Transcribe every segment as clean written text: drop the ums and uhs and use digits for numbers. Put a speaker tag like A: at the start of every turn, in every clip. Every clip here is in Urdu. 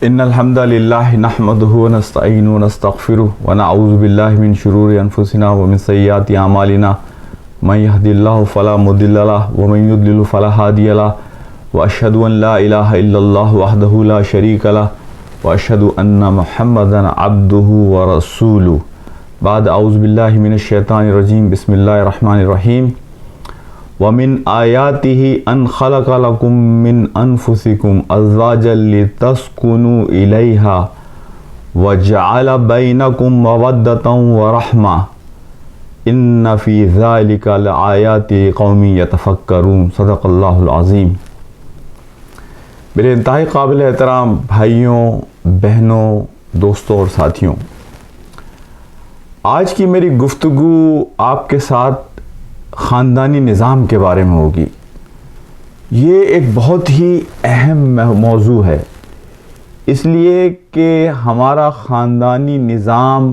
A: ان الحمد للہ نحمده ونستعینه ونستغفره ونعوذ باللہ من شرور انفسنا ومن سیئات اعمالنا من يهد الله فلا مضل له ومن يضلل فلا هادي له واشهد ان لا اله الا الله وحده لا شريك له واشهد ان محمدا عبده ورسوله بعد اعوذ باللہ من الشیطان الرجیم بسم اللہ الرحمن الرحیم وَمِنْ آيَاتِهِ أَنْ خَلَقَ لَكُم مِّنْ أَنفُسِكُمْ أَزْوَاجًا لِتَسْكُنُوا إِلَيْهَا وَجَعَلَ بَيْنَكُم مَّوَدَّةً وَرَحْمَةً إِنَّ فِي ذَلِكَ لَآيَاتٍ لِقَوْمٍ يَتَفَكَّرُونَ صدق اللہ العظیم۔ میرے انتہائی قابل احترام بھائیوں، بہنوں، دوستوں اور ساتھیوں، آج کی میری گفتگو آپ کے ساتھ خاندانی نظام کے بارے میں ہوگی۔ یہ ایک بہت ہی اہم موضوع ہے، اس لیے کہ ہمارا خاندانی نظام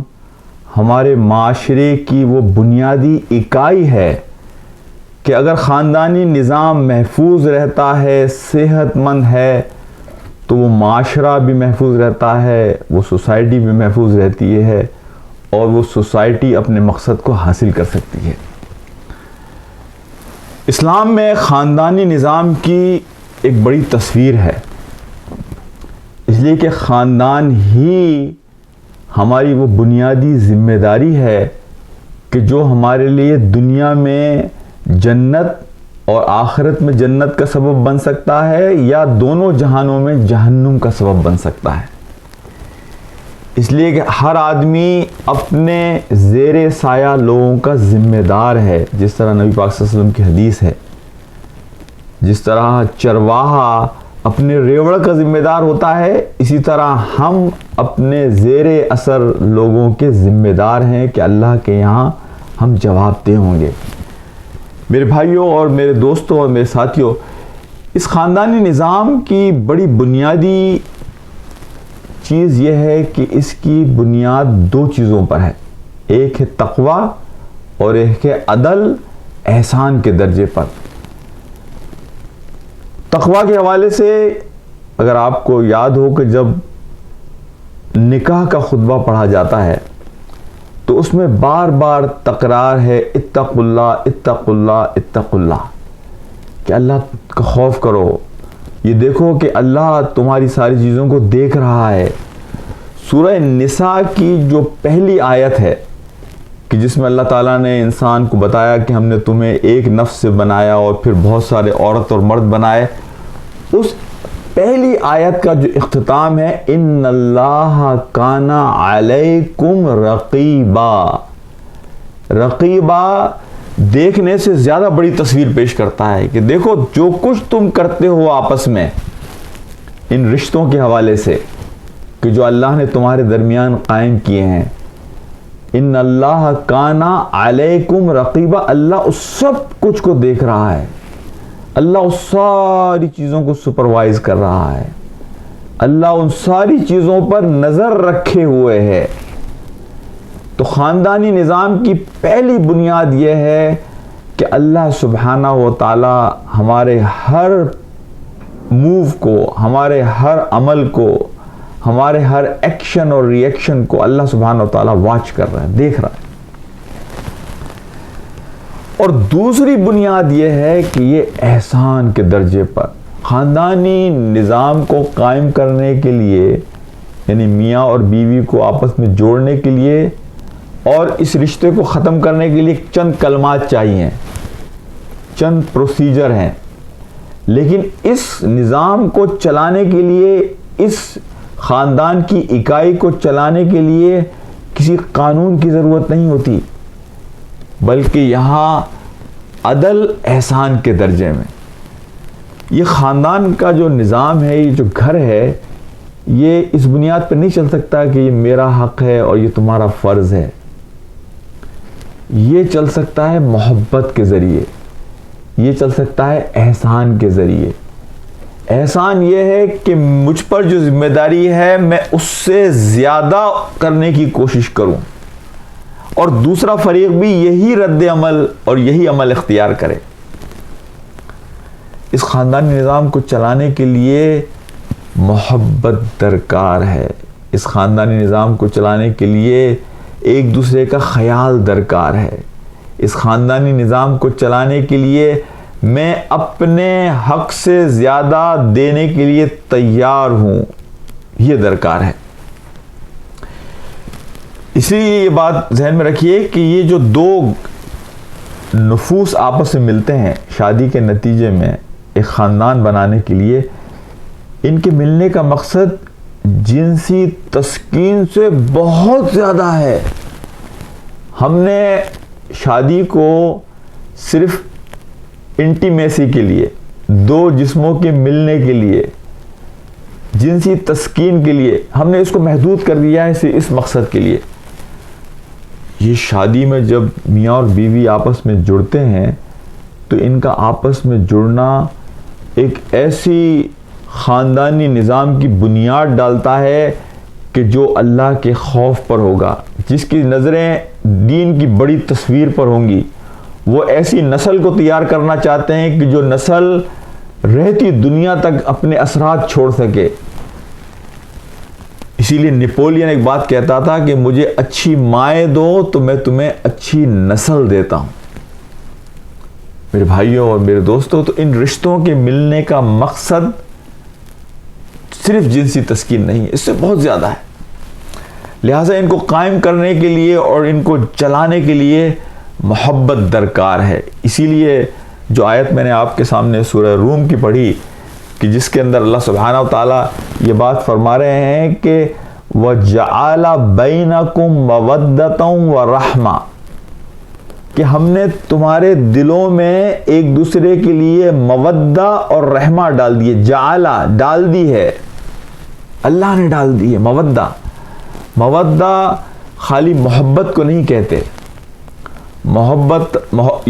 A: ہمارے معاشرے کی وہ بنیادی اکائی ہے کہ اگر خاندانی نظام محفوظ رہتا ہے، صحت مند ہے، تو وہ معاشرہ بھی محفوظ رہتا ہے، وہ سوسائٹی بھی محفوظ رہتی ہے اور وہ سوسائٹی اپنے مقصد کو حاصل کر سکتی ہے۔ اسلام میں خاندانی نظام کی ایک بڑی تصویر ہے، اس لیے کہ خاندان ہی ہماری وہ بنیادی ذمہ داری ہے کہ جو ہمارے لیے دنیا میں جنت اور آخرت میں جنت کا سبب بن سکتا ہے یا دونوں جہانوں میں جہنم کا سبب بن سکتا ہے۔ اس لیے کہ ہر آدمی اپنے زیر سایہ لوگوں کا ذمہ دار ہے، جس طرح نبی پاک صلی اللہ علیہ وسلم کی حدیث ہے، جس طرح چرواہا اپنے ریوڑ کا ذمہ دار ہوتا ہے، اسی طرح ہم اپنے زیر اثر لوگوں کے ذمہ دار ہیں کہ اللہ کے یہاں ہم جواب دہ ہوں گے۔ میرے بھائیوں اور میرے دوستوں اور میرے ساتھیوں، اس خاندانی نظام کی بڑی بنیادی چیز یہ ہے کہ اس کی بنیاد دو چیزوں پر ہے، ایک ہے تقوی اور ایک ہے عدل احسان کے درجے پر۔ تقوی کے حوالے سے اگر آپ کو یاد ہو کہ جب نکاح کا خطبہ پڑھا جاتا ہے تو اس میں بار بار تکرار ہے اتقوا اللہ اتقوا اللہ اتقوا اللہ، کہ اللہ کا خوف کرو، یہ دیکھو کہ اللہ تمہاری ساری چیزوں کو دیکھ رہا ہے۔ سورہ نساء کی جو پہلی آیت ہے کہ جس میں اللہ تعالیٰ نے انسان کو بتایا کہ ہم نے تمہیں ایک نفس سے بنایا اور پھر بہت سارے عورت اور مرد بنائے، اس پہلی آیت کا جو اختتام ہے ان اللہ کان علیکم رقیبا، رقیبا دیکھنے سے زیادہ بڑی تصویر پیش کرتا ہے کہ دیکھو جو کچھ تم کرتے ہو آپس میں ان رشتوں کے حوالے سے کہ جو اللہ نے تمہارے درمیان قائم کیے ہیں، ان اللہ کانا علیکم رقیبا، اللہ اس سب کچھ کو دیکھ رہا ہے، اللہ اس ساری چیزوں کو سپروائز کر رہا ہے، اللہ ان ساری چیزوں پر نظر رکھے ہوئے ہے۔ تو خاندانی نظام کی پہلی بنیاد یہ ہے کہ اللہ سبحانہ و تعالی ہمارے ہر موو کو، ہمارے ہر عمل کو، ہمارے ہر ایکشن اور ری ایکشن کو اللہ سبحانہ و تعالی واچ کر رہا ہے، دیکھ رہا ہے۔ اور دوسری بنیاد یہ ہے کہ یہ احسان کے درجے پر خاندانی نظام کو قائم کرنے کے لیے، یعنی میاں اور بیوی کو آپس میں جوڑنے کے لیے اور اس رشتے کو ختم کرنے کے لیے چند کلمات چاہیے، چند پروسیجر ہیں، لیکن اس نظام کو چلانے کے لیے، اس خاندان کی اکائی کو چلانے کے لیے کسی قانون کی ضرورت نہیں ہوتی، بلکہ یہاں عدل احسان کے درجے میں یہ خاندان کا جو نظام ہے، یہ جو گھر ہے، یہ اس بنیاد پر نہیں چل سکتا کہ یہ میرا حق ہے اور یہ تمہارا فرض ہے۔ یہ چل سکتا ہے محبت کے ذریعے، یہ چل سکتا ہے احسان کے ذریعے۔ احسان یہ ہے کہ مجھ پر جو ذمہ داری ہے میں اس سے زیادہ کرنے کی کوشش کروں اور دوسرا فریق بھی یہی رد عمل اور یہی عمل اختیار کرے۔ اس خاندانی نظام کو چلانے کے لیے محبت درکار ہے. اس خاندانی نظام کو چلانے کے لیے ایک دوسرے کا خیال درکار ہے. اس خاندانی نظام کو چلانے کے لیے میں اپنے حق سے زیادہ دینے کے لیے تیار ہوں، یہ درکار ہے. اسی لیے یہ بات ذہن میں رکھیے کہ یہ جو دو نفوس آپس میں ملتے ہیں شادی کے نتیجے میں ایک خاندان بنانے کے لیے، ان کے ملنے کا مقصد جنسی تسکین سے بہت زیادہ ہے. ہم نے شادی کو صرف انٹیمیسی کے لیے، دو جسموں کے ملنے کے لیے، جنسی تسکین کے لیے ہم نے اس کو محدود کر دیا ہے اس مقصد کے لیے. یہ شادی میں جب میاں اور بیوی آپس میں جڑتے ہیں تو ان کا آپس میں جڑنا ایک ایسی خاندانی نظام کی بنیاد ڈالتا ہے کہ جو اللہ کے خوف پر ہوگا، جس کی نظریں دین کی بڑی تصویر پر ہوں گی. وہ ایسی نسل کو تیار کرنا چاہتے ہیں کہ جو نسل رہتی دنیا تک اپنے اثرات چھوڑ سکے. اسی لیے نیپولین ایک بات کہتا تھا کہ مجھے اچھی مائیں دو تو میں تمہیں اچھی نسل دیتا ہوں. میرے بھائیوں اور میرے دوستوں، تو ان رشتوں کے ملنے کا مقصد صرف جنسی تسکین نہیں ہے، اس سے بہت زیادہ ہے. لہٰذا ان کو قائم کرنے کے لیے اور ان کو چلانے کے لیے محبت درکار ہے. اسی لیے جو آیت میں نے آپ کے سامنے سورہ روم کی پڑھی کہ جس کے اندر اللہ سبحانہ و تعالیٰ یہ بات فرما رہے ہیں کہ وَجَعَلَ بَيْنَكُمْ مَوَدَّةً وَرَحْمَةً، کہ ہم نے تمہارے دلوں میں ایک دوسرے کے لیے مودہ اور رحمہ ڈال دیے. جعلہ ڈال دی ہے، اللہ نے ڈال دی ہے. مودہ خالی محبت کو نہیں کہتے.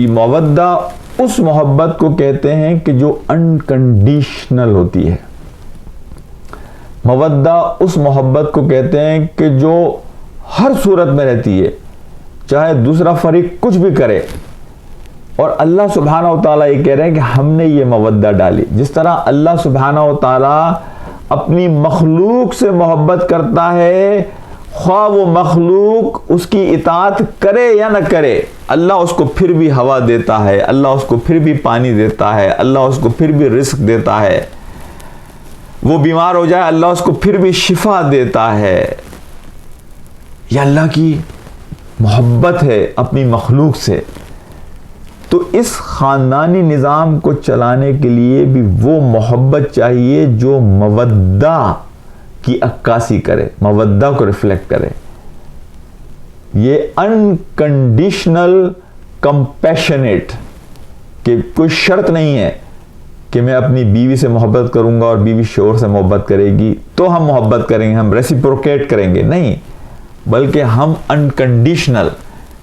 A: مودہ اس محبت کو کہتے ہیں کہ جو انکنڈیشنل ہوتی ہے. مودہ اس محبت کو کہتے ہیں کہ جو ہر صورت میں رہتی ہے، چاہے دوسرا فریق کچھ بھی کرے. اور اللہ سبحانہ و تعالیٰ یہ کہہ رہے ہیں کہ ہم نے یہ مودہ ڈالی. جس طرح اللہ سبحانہ و تعالیٰ اپنی مخلوق سے محبت کرتا ہے، خواہ وہ مخلوق اس کی اطاعت کرے یا نہ کرے، اللہ اس کو پھر بھی ہوا دیتا ہے، اللہ اس کو پھر بھی پانی دیتا ہے، اللہ اس کو پھر بھی رزق دیتا ہے. وہ بیمار ہو جائے اللہ اس کو پھر بھی شفا دیتا ہے. یہ اللہ کی محبت ہے اپنی مخلوق سے. تو اس خاندانی نظام کو چلانے کے لیے بھی وہ محبت چاہیے جو مودہ کی عکاسی کرے، مودہ کو ریفلیکٹ کرے. یہ انکنڈیشنل کمپیشنیٹ، کہ کوئی شرط نہیں ہے کہ میں اپنی بیوی سے محبت کروں گا اور بیوی شوہر سے محبت کرے گی تو ہم محبت کریں گے، ہم ریسیپروکیٹ کریں گے. نہیں، بلکہ ہم انکنڈیشنل،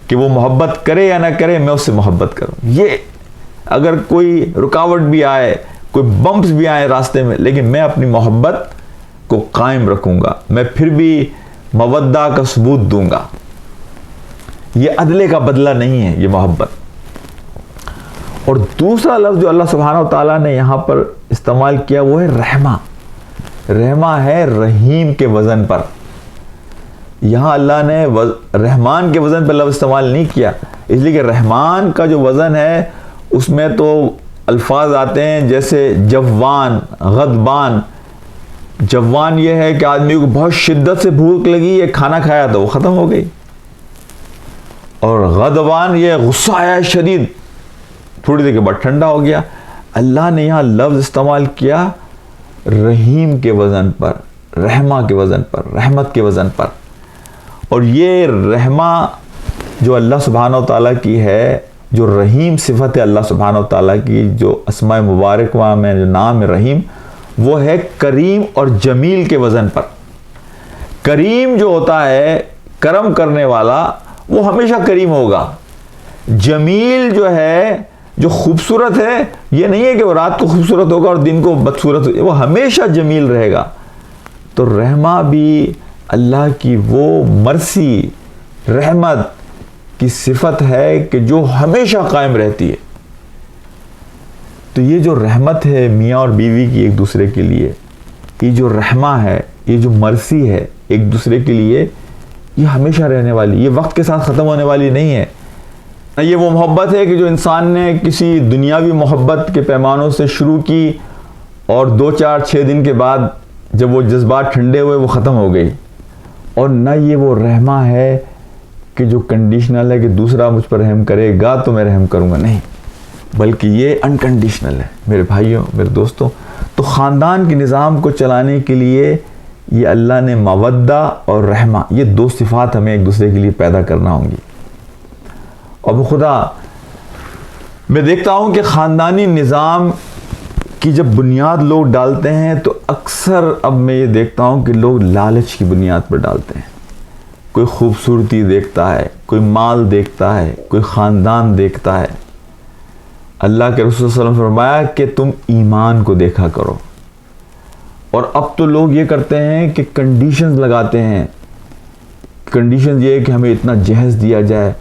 A: کہ وہ محبت کرے یا نہ کرے میں اس سے محبت کروں. یہ اگر کوئی رکاوٹ بھی آئے، کوئی بمپس بھی آئے راستے میں، لیکن میں اپنی محبت کو قائم رکھوں گا، میں پھر بھی مودہ کا ثبوت دوں گا. یہ عدلے کا بدلہ نہیں ہے یہ محبت. اور دوسرا لفظ جو اللہ سبحانہ و تعالیٰ نے یہاں پر استعمال کیا وہ ہے رحمہ. رحمہ ہے رحیم کے وزن پر. یہاں اللہ نے رحمان کے وزن پر لفظ استعمال نہیں کیا، اس لیے کہ رحمان کا جو وزن ہے اس میں تو الفاظ آتے ہیں جیسے جوان، غضبان. جوان یہ ہے کہ آدمی کو بہت شدت سے بھوک لگی، یہ کھانا کھایا تو وہ ختم ہو گئی. اور غضبان یہ غصہ آیا شدید، تھوڑی دیر کے بعد ٹھنڈا ہو گیا. اللہ نے یہاں لفظ استعمال کیا رحیم کے وزن پر، رحمہ کے وزن پر، رحمت کے وزن پر. اور یہ رحمہ جو اللہ سبحانہ و تعالیٰ کی ہے، جو رحیم صفت ہے اللہ سبحانہ و تعالیٰ کی، جو اسماء مبارکہ میں جو نام ہے رحیم، وہ ہے کریم اور جمیل کے وزن پر. کریم جو ہوتا ہے کرم کرنے والا، وہ ہمیشہ کریم ہوگا. جمیل جو ہے، جو خوبصورت ہے، یہ نہیں ہے کہ وہ رات کو خوبصورت ہوگا اور دن کو بدصورت ہوگا، وہ ہمیشہ جمیل رہے گا. تو رحمہ بھی اللہ کی وہ مرسی، رحمت کی صفت ہے کہ جو ہمیشہ قائم رہتی ہے. تو یہ جو رحمت ہے میاں اور بیوی کی ایک دوسرے کے لیے، یہ جو رحمہ ہے، یہ جو مرسی ہے ایک دوسرے کے لیے، یہ ہمیشہ رہنے والی، یہ وقت کے ساتھ ختم ہونے والی نہیں ہے۔ یہ وہ محبت ہے کہ جو انسان نے کسی دنیاوی محبت کے پیمانوں سے شروع کی اور 2 4 6 دن کے بعد جب وہ جذبات ٹھنڈے ہوئے وہ ختم ہو گئی۔ اور نہ یہ وہ رحمہ ہے کہ جو کنڈیشنل ہے کہ دوسرا مجھ پر رحم کرے گا تو میں رحم کروں گا، نہیں، بلکہ یہ انکنڈیشنل ہے میرے بھائیوں، میرے دوستوں۔ تو خاندان کے نظام کو چلانے کے لیے یہ اللہ نے مودہ اور رحمہ، یہ 2 صفات ہمیں ایک دوسرے کے لیے پیدا کرنا ہوں گی۔ اب خدا میں دیکھتا ہوں کہ خاندانی نظام کی جب بنیاد لوگ ڈالتے ہیں تو اکثر اب میں یہ دیکھتا ہوں کہ لوگ لالچ کی بنیاد پر ڈالتے ہیں۔ کوئی خوبصورتی دیکھتا ہے، کوئی مال دیکھتا ہے، کوئی خاندان دیکھتا ہے۔ اللہ کے رسول صلی اللہ علیہ وسلم نے فرمایا کہ تم ایمان کو دیکھا کرو۔ اور اب تو لوگ یہ کرتے ہیں کہ کنڈیشنز لگاتے ہیں۔ کنڈیشنز یہ ہے کہ ہمیں اتنا جہیز دیا جائے۔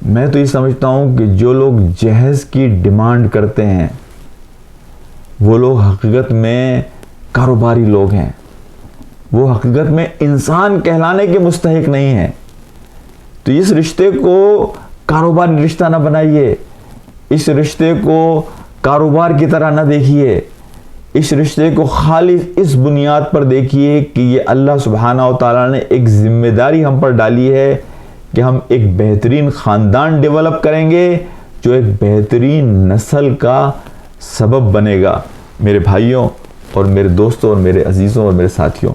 A: میں تو یہ سمجھتا ہوں کہ جو لوگ جہیز کی ڈیمانڈ کرتے ہیں وہ لوگ حقیقت میں کاروباری لوگ ہیں، وہ حقیقت میں انسان کہلانے کے مستحق نہیں ہیں۔ تو اس رشتے کو کاروباری رشتہ نہ بنائیے، اس رشتے کو کاروبار کی طرح نہ دیکھیے، اس رشتے کو خالی اس بنیاد پر دیکھیے کہ یہ اللہ سبحانہ و تعالیٰ نے ایک ذمہ داری ہم پر ڈالی ہے کہ ہم ایک بہترین خاندان ڈیولپ کریں گے جو ایک بہترین نسل کا سبب بنے گا۔ میرے بھائیوں اور میرے دوستوں اور میرے عزیزوں اور میرے ساتھیوں،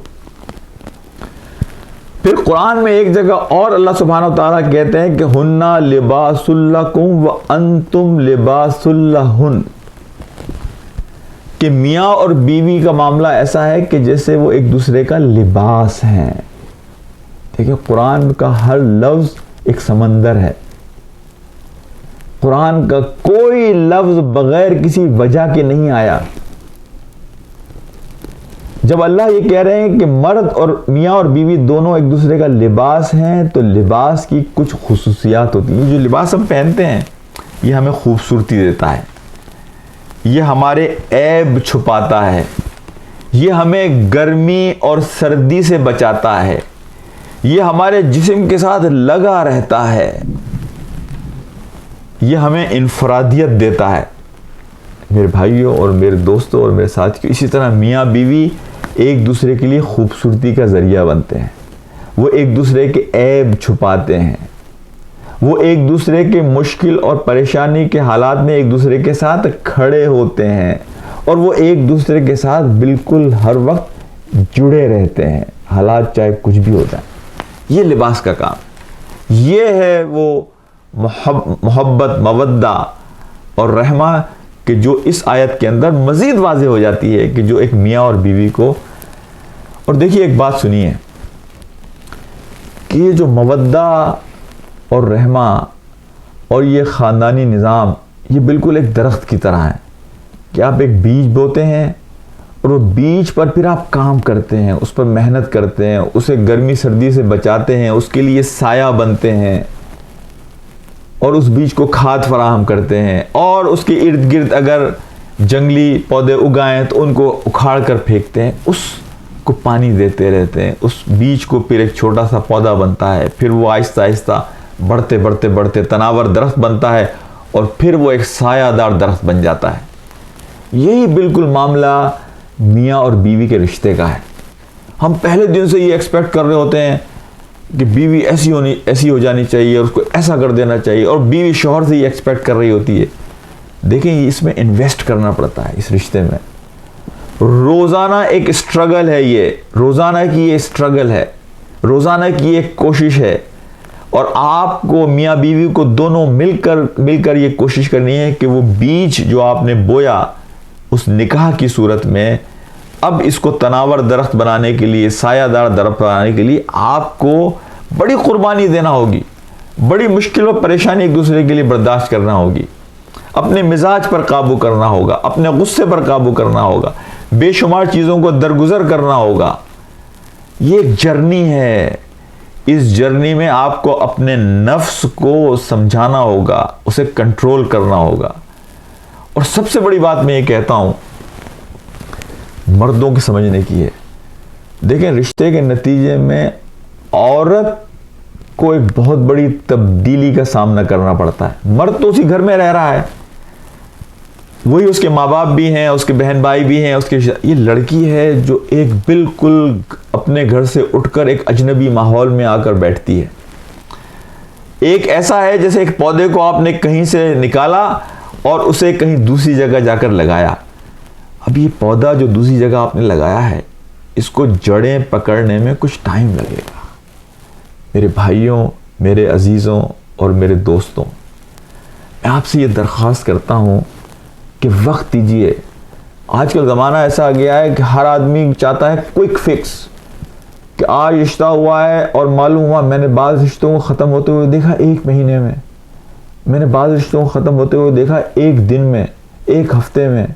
A: پھر قرآن میں ایک جگہ اور اللہ سبحانہ و تعالیٰ کہتے ہیں کہ ہنہ لباس لکم وانتم لباس لہن، کہ میاں اور بیوی کا معاملہ ایسا ہے کہ جیسے وہ ایک دوسرے کا لباس ہیں۔ دیکھیں قرآن کا ہر لفظ ایک سمندر ہے، قرآن کا کوئی لفظ بغیر کسی وجہ کے نہیں آیا۔ جب اللہ یہ کہہ رہے ہیں کہ مرد اور میاں اور بیوی دونوں ایک دوسرے کا لباس ہیں تو لباس کی کچھ خصوصیات ہوتی ہیں۔ جو لباس ہم پہنتے ہیں یہ ہمیں خوبصورتی دیتا ہے، یہ ہمارے عیب چھپاتا ہے، یہ ہمیں گرمی اور سردی سے بچاتا ہے، یہ ہمارے جسم کے ساتھ لگا رہتا ہے، یہ ہمیں انفرادیت دیتا ہے۔ میرے بھائیوں اور میرے دوستوں اور میرے ساتھیوں، اسی طرح میاں بیوی ایک دوسرے کے لیے خوبصورتی کا ذریعہ بنتے ہیں، وہ ایک دوسرے کے عیب چھپاتے ہیں، وہ ایک دوسرے کے مشکل اور پریشانی کے حالات میں ایک دوسرے کے ساتھ کھڑے ہوتے ہیں، اور وہ ایک دوسرے کے ساتھ بالکل ہر وقت جڑے رہتے ہیں، حالات چاہے کچھ بھی ہو جائے۔ یہ لباس کا کام، یہ ہے وہ محبت، مودہ اور رحمہ کہ جو اس آیت کے اندر مزید واضح ہو جاتی ہے کہ جو ایک میاں اور بیوی کو۔ اور دیکھیے ایک بات سنیے کہ یہ جو مودہ اور رحمہ اور یہ خاندانی نظام یہ بالکل ایک درخت کی طرح ہے کہ آپ ایک بیج بوتے ہیں اور وہ بیج پر پھر آپ کام کرتے ہیں، اس پر محنت کرتے ہیں، اسے گرمی سردی سے بچاتے ہیں، اس کے لیے سایہ بنتے ہیں اور اس بیج کو کھاد فراہم کرتے ہیں، اور اس کے ارد گرد اگر جنگلی پودے اگائیں تو ان کو اکھاڑ کر پھینکتے ہیں، اس کو پانی دیتے رہتے ہیں، اس بیج کو پھر ایک چھوٹا سا پودا بنتا ہے، پھر وہ آہستہ آہستہ بڑھتے بڑھتے بڑھتے تناور درخت بنتا ہے اور پھر وہ ایک سایہ دار درخت بن جاتا ہے۔ یہی بالکل معاملہ میاں اور بیوی کے رشتے کا ہے۔ ہم پہلے دن سے یہ ایکسپیکٹ کر رہے ہوتے ہیں کہ بیوی ایسی ہو جانی چاہیے اور اس کو ایسا کر دینا چاہیے، اور بیوی شوہر سے یہ ایکسپیکٹ کر رہی ہوتی ہے۔ دیکھیں اس میں انویسٹ کرنا پڑتا ہے، اس رشتے میں روزانہ ایک اسٹرگل ہے، یہ روزانہ کی یہ اسٹرگل ہے، روزانہ کی ایک کوشش ہے، اور آپ کو میاں بیوی کو دونوں مل کر یہ کوشش کرنی ہے کہ وہ بیج جو آپ نے بویا اس نکاح کی صورت میں، اب اس کو تناور درخت بنانے کے لیے، سایہ دار درخت بنانے کے لیے آپ کو بڑی قربانی دینا ہوگی، بڑی مشکل اور پریشانی ایک دوسرے کے لیے برداشت کرنا ہوگی، اپنے مزاج پر قابو کرنا ہوگا، اپنے غصے پر قابو کرنا ہوگا، بے شمار چیزوں کو درگزر کرنا ہوگا۔ یہ ایک جرنی ہے، اس جرنی میں آپ کو اپنے نفس کو سمجھانا ہوگا، اسے کنٹرول کرنا ہوگا۔ اور سب سے بڑی بات میں یہ کہتا ہوں مردوں کے سمجھنے کی ہے دیکھیں رشتے کے نتیجے میں عورت کو ایک بہت بڑی تبدیلی کا سامنا کرنا پڑتا ہے. مرد تو اسی گھر میں رہ رہا ہے, وہی اس کے ماں باپ بھی ہیں, اس کے بہن بھائی بھی ہیں, یہ لڑکی ہے جو ایک بالکل اپنے گھر سے اٹھ کر ایک اجنبی ماحول میں آ کر بیٹھتی ہے. ایک ایسا ہے جیسے ایک پودے کو آپ نے کہیں سے نکالا اور اسے کہیں دوسری جگہ جا کر لگایا. اب یہ پودا جو دوسری جگہ آپ نے لگایا ہے, اس کو جڑیں پکڑنے میں کچھ ٹائم لگے گا. میرے بھائیوں, میرے عزیزوں اور میرے دوستوں, میں آپ سے یہ درخواست کرتا ہوں کہ وقت دیجیے. آج کل زمانہ ایسا آ گیا ہے کہ ہر آدمی چاہتا ہے کوئک فکس, کہ آج رشتہ ہوا ہے اور معلوم ہوا. میں نے بعض رشتوں کو ختم ہوتے ہوئے دیکھا 1 مہینے میں, میں نے بعض رشتوں کو ختم ہوتے ہوئے دیکھا 1 دن میں, 1 ہفتے میں.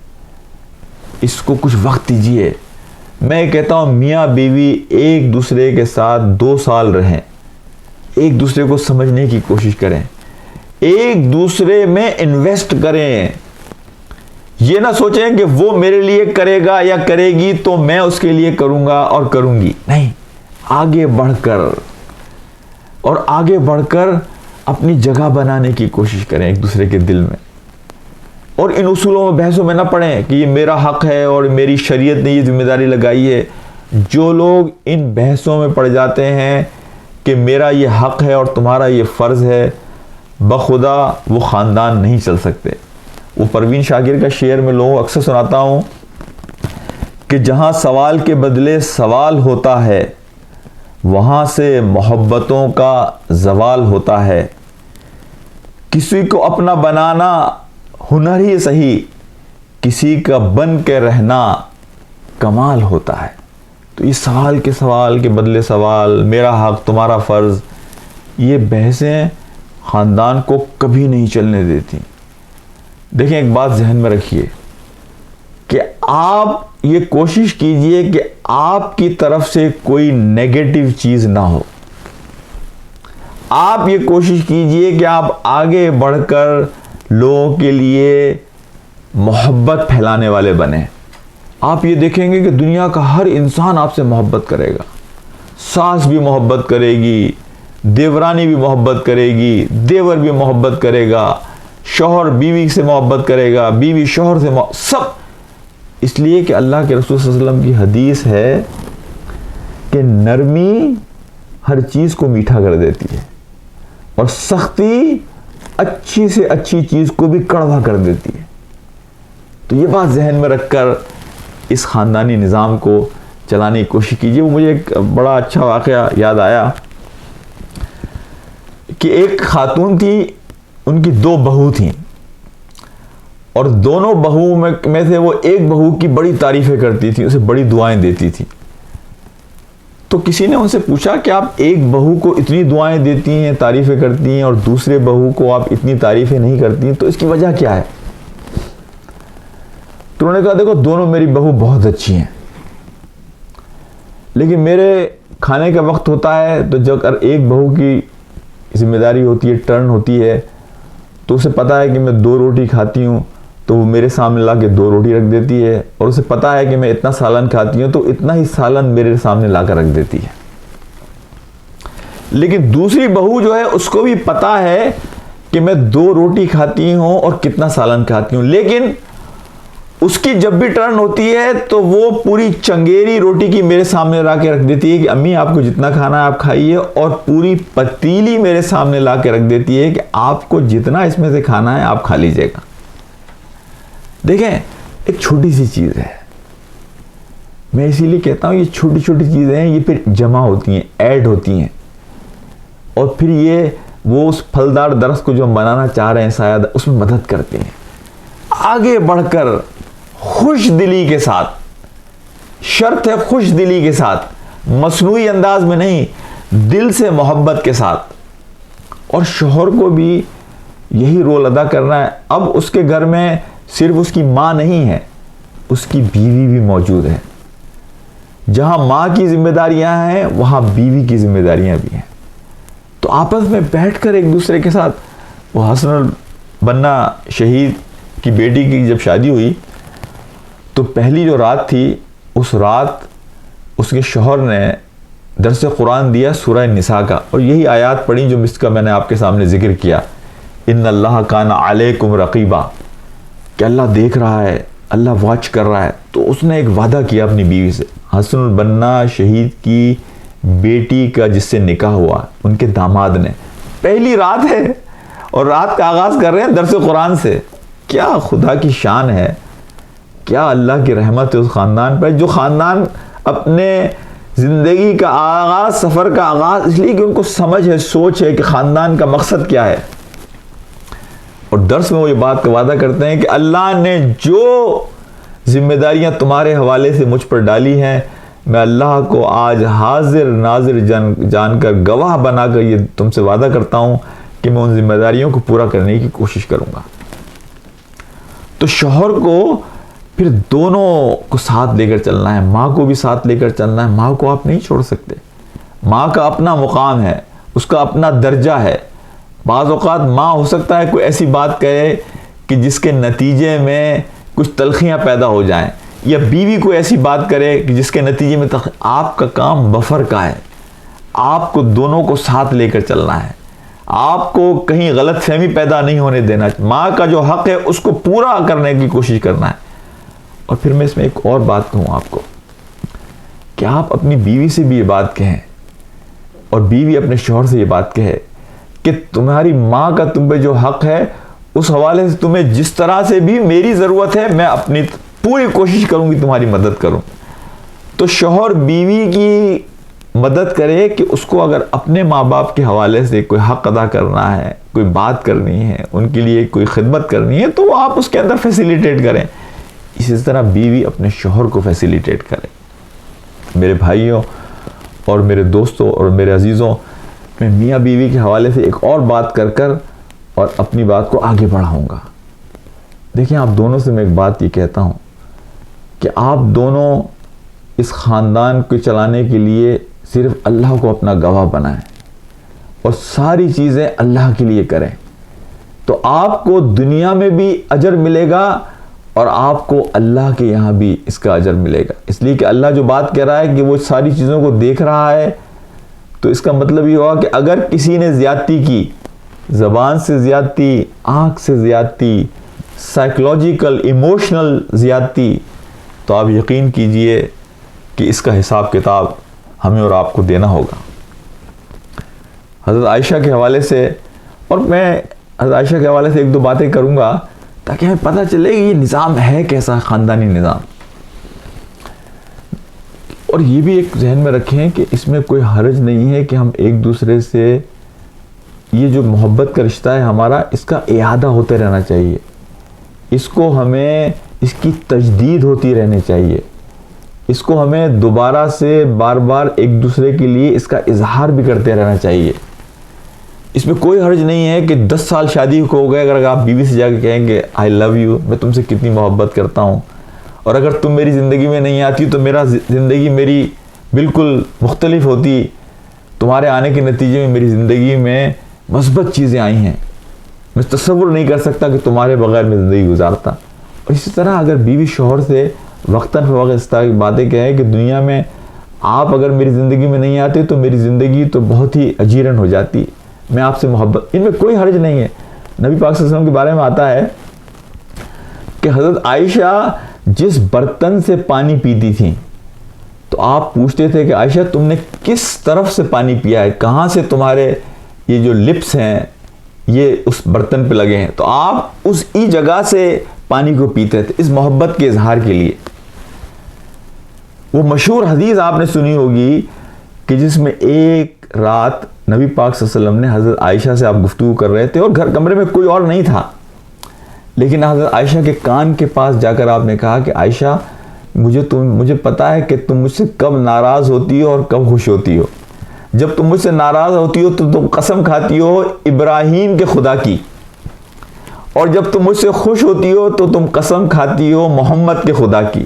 A: اس کو کچھ وقت دیجیے. میں کہتا ہوں میاں بیوی ایک دوسرے کے ساتھ 2 سال رہیں, ایک دوسرے کو سمجھنے کی کوشش کریں, ایک دوسرے میں انویسٹ کریں. یہ نہ سوچیں کہ وہ میرے لیے کرے گا یا کرے گی تو میں اس کے لیے کروں گا اور کروں گی. نہیں, آگے بڑھ کر اپنی جگہ بنانے کی کوشش کریں ایک دوسرے کے دل میں. اور ان اصولوں میں بحثوں میں نہ پڑیں کہ یہ میرا حق ہے اور میری شریعت نے یہ ذمہ داری لگائی ہے. جو لوگ ان بحثوں میں پڑ جاتے ہیں کہ میرا یہ حق ہے اور تمہارا یہ فرض ہے, بخدا وہ خاندان نہیں چل سکتے. وہ پروین شاکر کا شعر میں لوگوں اکثر سناتا ہوں کہ جہاں سوال کے بدلے سوال ہوتا ہے وہاں سے محبتوں کا زوال ہوتا ہے. کسی کو اپنا بنانا ہنر ہی صحیح, کسی کا بن کے رہنا کمال ہوتا ہے. تو یہ سوال کے بدلے سوال, میرا حق تمہارا فرض, یہ بحثیں خاندان کو کبھی نہیں چلنے دیتی. دیکھیں ایک بات ذہن میں رکھیے کہ آپ یہ کوشش کیجئے کہ آپ کی طرف سے کوئی نیگیٹو چیز نہ ہو. آپ یہ کوشش کیجئے کہ آپ آگے بڑھ کر لوگوں کے لیے محبت پھیلانے والے بنیں. آپ یہ دیکھیں گے کہ دنیا کا ہر انسان آپ سے محبت کرے گا. ساس بھی محبت کرے گی, دیورانی بھی محبت کرے گی, دیور بھی محبت کرے گا, شوہر بیوی سے محبت کرے گا, بیوی شوہر سے سب. اس لیے کہ اللہ کے رسول صلی اللہ علیہ وسلم کی حدیث ہے کہ نرمی ہر چیز کو میٹھا کر دیتی ہے اور سختی اچھی سے اچھی چیز کو بھی کڑوا کر دیتی ہے. تو یہ بات ذہن میں رکھ کر اس خاندانی نظام کو چلانے کی کوشش کیجیے. وہ مجھے ایک بڑا اچھا واقعہ یاد آیا کہ ایک خاتون تھی, ان کی 2 بہو تھیں اور دونوں بہو میں سے وہ ایک بہو کی بڑی تعریفیں کرتی تھی, اسے بڑی دعائیں دیتی تھی. تو کسی نے ان سے پوچھا کہ آپ ایک بہو کو اتنی دعائیں دیتی ہیں, تعریفیں کرتی ہیں, اور دوسرے بہو کو آپ اتنی تعریفیں نہیں کرتی ہیں, تو اس کی وجہ کیا ہے؟ تو انہوں نے کہا دیکھو دونوں میری بہو بہت اچھی ہیں, لیکن میرے کھانے کا وقت ہوتا ہے تو جب ایک بہو کی ذمہ داری ہوتی ہے, ٹرن ہوتی ہے, تو اسے پتا ہے کہ میں 2 روٹی کھاتی ہوں تو وہ میرے سامنے لا کے 2 روٹی رکھ دیتی ہے, اور اسے پتا ہے کہ میں اتنا سالن کھاتی ہوں تو اتنا ہی سالن میرے سامنے لا کر رکھ دیتی ہے. لیکن دوسری بہو جو ہے اس کو بھی پتا ہے کہ میں 2 روٹی کھاتی ہوں اور کتنا سالن کھاتی ہوں, لیکن اس کی جب بھی ٹرن ہوتی ہے تو وہ پوری چنگیری روٹی کی میرے سامنے لا کے رکھ دیتی ہے کہ امی آپ کو جتنا کھانا ہے آپ کھائیے, اور پوری پتیلی میرے سامنے لا کے رکھ دیتی ہے کہ آپ کو جتنا اس میں سے کھانا ہے آپ کھا لیجئے گا. دیکھیں ایک چھوٹی سی چیز ہے, میں اسی لیے کہتا ہوں یہ چھوٹی چھوٹی چیزیں ہیں, یہ پھر جمع ہوتی ہیں, ایڈ ہوتی ہیں, اور پھر یہ وہ اس پھلدار درخت کو جو ہم بنانا چاہ رہے ہیں شاید اس میں مدد کرتے ہیں. آگے بڑھ کر خوش دلی کے ساتھ, شرط ہے خوش دلی کے ساتھ, مصنوعی انداز میں نہیں, دل سے محبت کے ساتھ. اور شوہر کو بھی یہی رول ادا کرنا ہے. اب اس کے گھر میں صرف اس کی ماں نہیں ہے, اس کی بیوی بھی موجود ہے. جہاں ماں کی ذمہ داریاں ہیں وہاں بیوی کی ذمہ داریاں بھی ہیں. تو آپس میں بیٹھ کر ایک دوسرے کے ساتھ, وہ حسن البنا شہید کی بیٹی کی جب شادی ہوئی تو پہلی جو رات تھی اس رات اس کے شوہر نے درس قرآن دیا سورہ نساء کا، اور یہی آیات پڑھی جو اس کا میں نے آپ کے سامنے ذکر کیا، ان اللہ کان علیکم رقیبا، کہ اللہ دیکھ رہا ہے، اللہ واچ کر رہا ہے۔ تو اس نے ایک وعدہ کیا اپنی بیوی سے، حسن البنا شہید کی بیٹی کا جس سے نکاح ہوا، ان کے داماد نے، پہلی رات ہے اور رات کا آغاز کر رہے ہیں درس قرآن سے۔ کیا خدا کی شان ہے، کیا اللہ کی رحمت ہے اس خاندان پر، جو خاندان اپنے زندگی کا آغاز، سفر کا آغاز، اس لیے کہ ان کو سمجھ ہے، سوچ ہے کہ خاندان کا مقصد کیا ہے۔ اور درس میں وہ یہ بات کا وعدہ کرتے ہیں کہ اللہ نے جو ذمہ داریاں تمہارے حوالے سے مجھ پر ڈالی ہیں، میں اللہ کو آج حاضر ناظر جان کر، گواہ بنا کر یہ تم سے وعدہ کرتا ہوں کہ میں ان ذمہ داریوں کو پورا کرنے کی کوشش کروں گا۔ تو شوہر کو پھر دونوں کو ساتھ لے کر چلنا ہے، ماں کو بھی ساتھ لے کر چلنا ہے، ماں کو آپ نہیں چھوڑ سکتے۔ ماں کا اپنا مقام ہے، اس کا اپنا درجہ ہے۔ بعض اوقات ماں ہو سکتا ہے کوئی ایسی بات کہے کہ جس کے نتیجے میں کچھ تلخیاں پیدا ہو جائیں، یا بیوی کو ایسی بات کرے کہ جس کے نتیجے میں آپ کا کام بفر کا ہے، آپ کو دونوں کو ساتھ لے کر چلنا ہے، آپ کو کہیں غلط فہمی پیدا نہیں ہونے دینا، ماں کا جو حق ہے اس کو پورا کرنے کی کوشش کرنا ہے۔ اور پھر میں اس میں ایک اور بات کہوں آپ کو کہ آپ اپنی بیوی سے بھی یہ بات کہیں، اور بیوی اپنے شوہر سے یہ بات کہے کہ تمہاری ماں کا تم پہ جو حق ہے، اس حوالے سے تمہیں جس طرح سے بھی میری ضرورت ہے، میں اپنی پوری کوشش کروں گی تمہاری مدد کروں۔ تو شوہر بیوی کی مدد کرے کہ اس کو اگر اپنے ماں باپ کے حوالے سے کوئی حق ادا کرنا ہے، کوئی بات کرنی ہے، ان کے لیے کوئی خدمت کرنی ہے، تو وہ آپ اس کے اندر فیسیلیٹیٹ کریں۔ اسی طرح بیوی اپنے شوہر کو فیسیلیٹیٹ کرے۔ میرے بھائیوں اور میرے دوستوں اور میرے عزیزوں، میں میاں بیوی کے حوالے سے ایک اور بات کر اور اپنی بات کو آگے بڑھاؤں گا۔ دیکھیں، آپ دونوں سے میں ایک بات یہ کہتا ہوں کہ آپ دونوں اس خاندان کو چلانے کے لیے صرف اللہ کو اپنا گواہ بنائیں اور ساری چیزیں اللہ کے لیے کریں، تو آپ کو دنیا میں بھی اجر ملے گا اور آپ کو اللہ کے یہاں بھی اس کا اجر ملے گا۔ اس لیے کہ اللہ جو بات کہہ رہا ہے کہ وہ ساری چیزوں کو دیکھ رہا ہے، تو اس کا مطلب یہ ہوا کہ اگر کسی نے زیادتی کی، زبان سے زیادتی، آنکھ سے زیادتی، سائیکولوجیکل ایموشنل زیادتی، تو آپ یقین کیجئے کہ اس کا حساب کتاب ہمیں اور آپ کو دینا ہوگا۔ حضرت عائشہ کے حوالے سے، اور میں حضرت عائشہ کے حوالے سے ایک دو باتیں کروں گا تاکہ ہمیں پتہ چلے کہ یہ نظام ہے کیسا، خاندانی نظام۔ اور یہ بھی ایک ذہن میں رکھیں کہ اس میں کوئی حرج نہیں ہے کہ ہم ایک دوسرے سے، یہ جو محبت کا رشتہ ہے ہمارا، اس کا اعادہ ہوتے رہنا چاہیے، اس کو ہمیں، اس کی تجدید ہوتی رہنی چاہیے، اس کو ہمیں دوبارہ سے بار بار ایک دوسرے کے لیے اس کا اظہار بھی کرتے رہنا چاہیے۔ اس میں کوئی حرج نہیں ہے کہ 10 سال شادی کو ہو گئے، اگر آپ بیوی سے جا کے کہیں گے آئی لو یو، میں تم سے کتنی محبت کرتا ہوں، اور اگر تم میری زندگی میں نہیں آتی تو میرا زندگی میری بالکل مختلف ہوتی، تمہارے آنے کے نتیجے میں میری زندگی میں مثبت چیزیں آئی ہیں، میں تصور نہیں کر سکتا کہ تمہارے بغیر میں زندگی گزارتا۔ اور اسی طرح اگر بیوی شوہر سے وقتاً فوقتاً اس طرح کی باتیں کہیں کہ دنیا میں آپ اگر میری زندگی میں نہیں آتے تو میری زندگی تو بہت ہی اجیرن ہو جاتی، میں آپ سے محبت، ان میں کوئی حرج نہیں ہے۔ نبی پاک صلی اللہ علیہ وسلم کے بارے میں آتا ہے کہ حضرت عائشہ جس برتن سے پانی پیتی تھیں تو آپ پوچھتے تھے کہ عائشہ تم نے کس طرف سے پانی پیا ہے، کہاں سے تمہارے یہ جو لپس ہیں یہ اس برتن پہ لگے ہیں، تو آپ اس ہی جگہ سے پانی کو پیتے تھے، اس محبت کے اظہار کے لیے۔ وہ مشہور حدیث آپ نے سنی ہوگی کہ جس میں ایک رات نبی پاک صلی اللہ علیہ وسلم نے حضرت عائشہ سے آپ گفتگو کر رہے تھے اور گھر کمرے میں کوئی اور نہیں تھا، لیکن حضرت عائشہ کے کان کے پاس جا کر آپ نے کہا کہ عائشہ مجھے پتا ہے کہ تم مجھ سے کب ناراض ہوتی ہو اور کب خوش ہوتی ہو۔ جب تم مجھ سے ناراض ہوتی ہو تو تم قسم کھاتی ہو ابراہیم کے خدا کی، اور جب تم مجھ سے خوش ہوتی ہو تو تم قسم کھاتی ہو محمد کے خدا کی۔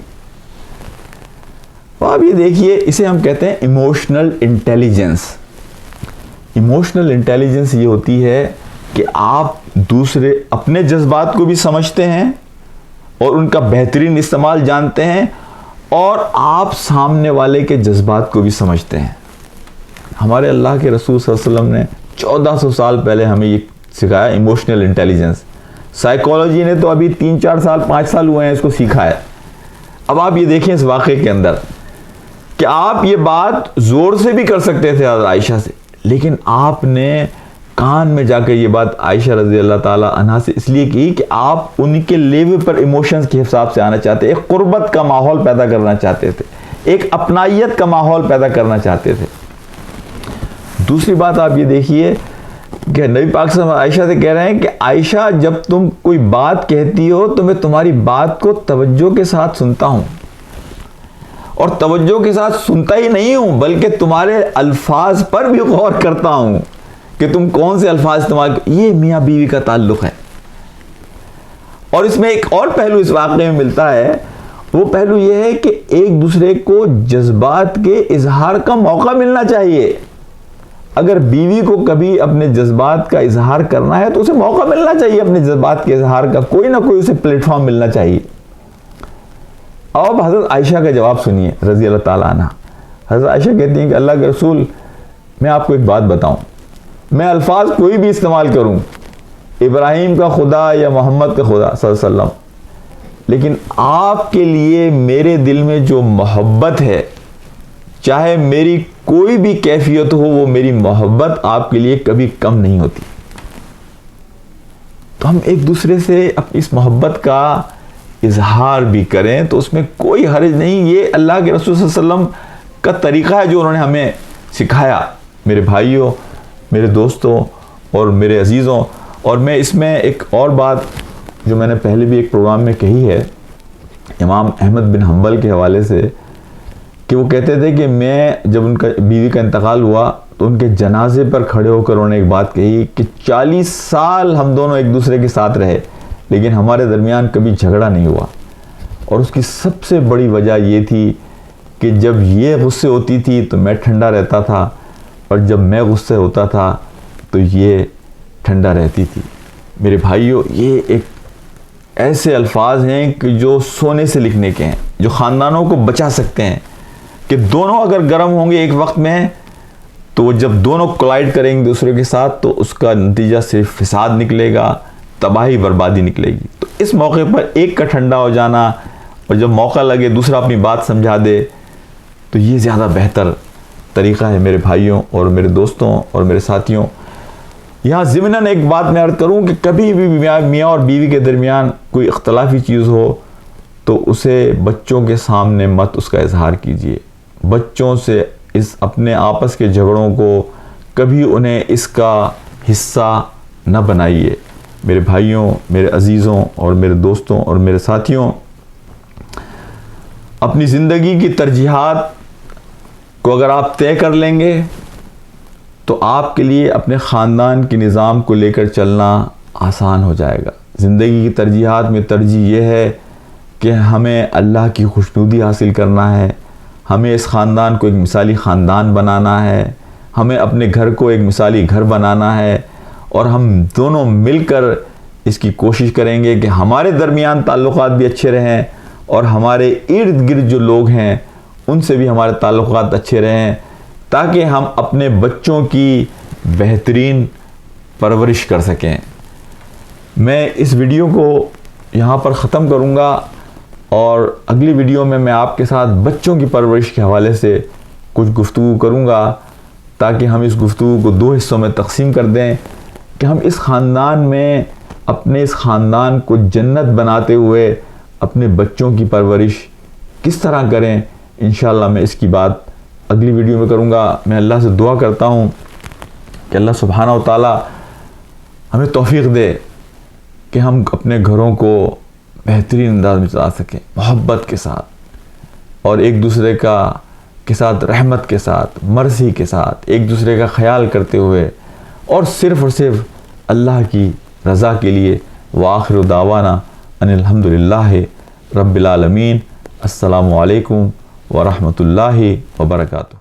A: تو آپ یہ دیکھیے، اسے ہم کہتے ہیں ایموشنل انٹیلیجنس۔ ایموشنل انٹیلیجنس یہ ہوتی ہے کہ آپ دوسرے اپنے جذبات کو بھی سمجھتے ہیں اور ان کا بہترین استعمال جانتے ہیں، اور آپ سامنے والے کے جذبات کو بھی سمجھتے ہیں. ہمارے اللہ کے رسول صلی اللہ علیہ وسلم نے 1400 سال پہلے ہمیں یہ سکھایا ایموشنل انٹیلیجنس. سائیکالوجی نے تو ابھی 3-4 سال 5 سال ہوئے ہیں اس کو سیکھا ہے. اب آپ یہ دیکھیں اس واقعے کے اندر کہ آپ یہ بات زور سے بھی کر سکتے تھے حضرت عائشہ سے, لیکن آپ نے کان میں جا کر یہ بات عائشہ رضی اللہ تعالی عنہا سے اس لیے کی کہ آپ ان کے لیول پر ایموشنز کے حساب سے آنا چاہتے, ایک قربت کا ماحول پیدا کرنا چاہتے تھے, ایک اپنائیت کا ماحول پیدا کرنا چاہتے تھے. دوسری بات آپ یہ دیکھیے کہ نبی پاک صلی اللہ علیہ وسلم عائشہ سے کہہ رہے ہیں کہ عائشہ جب تم کوئی بات کہتی ہو تو میں تمہاری بات کو توجہ کے ساتھ سنتا ہوں, اور توجہ کے ساتھ سنتا ہی نہیں ہوں بلکہ تمہارے الفاظ پر بھی غور کرتا ہوں کہ تم کون سے الفاظ استعمال. یہ میاں بیوی کا تعلق ہے. اور اس میں ایک اور پہلو اس واقعے میں ملتا ہے, وہ پہلو یہ ہے کہ ایک دوسرے کو جذبات کے اظہار کا موقع ملنا چاہیے. اگر بیوی کو کبھی اپنے جذبات کا اظہار کرنا ہے تو اسے موقع ملنا چاہیے, اپنے جذبات کے اظہار کا کوئی نہ کوئی اسے پلیٹ فارم ملنا چاہیے. اب حضرت عائشہ کا جواب سنیے رضی اللہ تعالیٰ عنہ. حضرت عائشہ کہتی ہیں کہ اللہ کے رسول, میں آپ کو ایک بات بتاؤں, میں الفاظ کوئی بھی استعمال کروں, ابراہیم کا خدا یا محمد کا خدا صلی اللہ علیہ وسلم, لیکن آپ کے لیے میرے دل میں جو محبت ہے, چاہے میری کوئی بھی کیفیت ہو, وہ میری محبت آپ کے لیے کبھی کم نہیں ہوتی. تو ہم ایک دوسرے سے اپنی اس محبت کا اظہار بھی کریں تو اس میں کوئی حرج نہیں. یہ اللہ کے رسول صلی اللہ علیہ وسلم کا طریقہ ہے جو انہوں نے ہمیں سکھایا. میرے بھائیوں, میرے دوستوں اور میرے عزیزوں, اور میں اس میں ایک اور بات جو میں نے پہلے بھی ایک پروگرام میں کہی ہے امام احمد بن حنبل کے حوالے سے, کہ وہ کہتے تھے کہ میں جب ان کا بیوی کا انتقال ہوا تو ان کے جنازے پر کھڑے ہو کر انہوں نے ایک بات کہی کہ 40 سال ہم دونوں ایک دوسرے کے ساتھ رہے لیکن ہمارے درمیان کبھی جھگڑا نہیں ہوا, اور اس کی سب سے بڑی وجہ یہ تھی کہ جب یہ غصے ہوتی تھی تو میں ٹھنڈا رہتا تھا, اور جب میں غصے ہوتا تھا تو یہ ٹھنڈا رہتی تھی. میرے بھائیوں, یہ ایک ایسے الفاظ ہیں کہ جو سونے سے لکھنے کے ہیں, جو خاندانوں کو بچا سکتے ہیں. کہ دونوں اگر گرم ہوں گے ایک وقت میں تو وہ جب دونوں کولائڈ کریں گے دوسرے کے ساتھ تو اس کا نتیجہ صرف فساد نکلے گا, تباہی بربادی نکلے گی. تو اس موقع پر ایک کا ٹھنڈا ہو جانا اور جب موقع لگے دوسرا اپنی بات سمجھا دے تو یہ زیادہ بہتر طریقہ ہے میرے بھائیوں اور میرے دوستوں اور میرے ساتھیوں. یہاں ضمناً ایک بات میں عرض کروں کہ کبھی بھی میاں اور بیوی کے درمیان کوئی اختلافی چیز ہو تو اسے بچوں کے سامنے مت اس کا اظہار کیجیے. بچوں سے اس اپنے آپس کے جھگڑوں کو کبھی انہیں اس کا حصہ نہ بنائیے. میرے بھائیوں, میرے عزیزوں اور میرے دوستوں اور میرے ساتھیوں, اپنی زندگی کی ترجیحات کو اگر آپ طے کر لیں گے تو آپ کے لیے اپنے خاندان کے نظام کو لے کر چلنا آسان ہو جائے گا. زندگی کی ترجیحات میں ترجیح یہ ہے کہ ہمیں اللہ کی خوشنودی حاصل کرنا ہے, ہمیں اس خاندان کو ایک مثالی خاندان بنانا ہے, ہمیں اپنے گھر کو ایک مثالی گھر بنانا ہے, اور ہم دونوں مل کر اس کی کوشش کریں گے کہ ہمارے درمیان تعلقات بھی اچھے رہیں اور ہمارے ارد گرد جو لوگ ہیں ان سے بھی ہمارے تعلقات اچھے رہیں, تاکہ ہم اپنے بچوں کی بہترین پرورش کر سکیں. میں اس ویڈیو کو یہاں پر ختم کروں گا اور اگلی ویڈیو میں میں آپ کے ساتھ بچوں کی پرورش کے حوالے سے کچھ گفتگو کروں گا, تاکہ ہم اس گفتگو کو 2 حصوں میں تقسیم کر دیں کہ ہم اس خاندان میں اپنے اس خاندان کو جنت بناتے ہوئے اپنے بچوں کی پرورش کس طرح کریں. انشاءاللہ میں اس کی بات اگلی ویڈیو میں کروں گا. میں اللہ سے دعا کرتا ہوں کہ اللہ سبحانہ و تعالی ہمیں توفیق دے کہ ہم اپنے گھروں کو بہترین انداز میں چلا سکیں, محبت کے ساتھ اور ایک دوسرے کے ساتھ رحمت کے ساتھ, مرضی کے ساتھ, ایک دوسرے کا خیال کرتے ہوئے, اور صرف اللہ کی رضا کے لیے. وآخر دعوانا ان الحمدللہ رب العالمین. السلام علیکم ورحمۃ اللہ وبرکاتہ.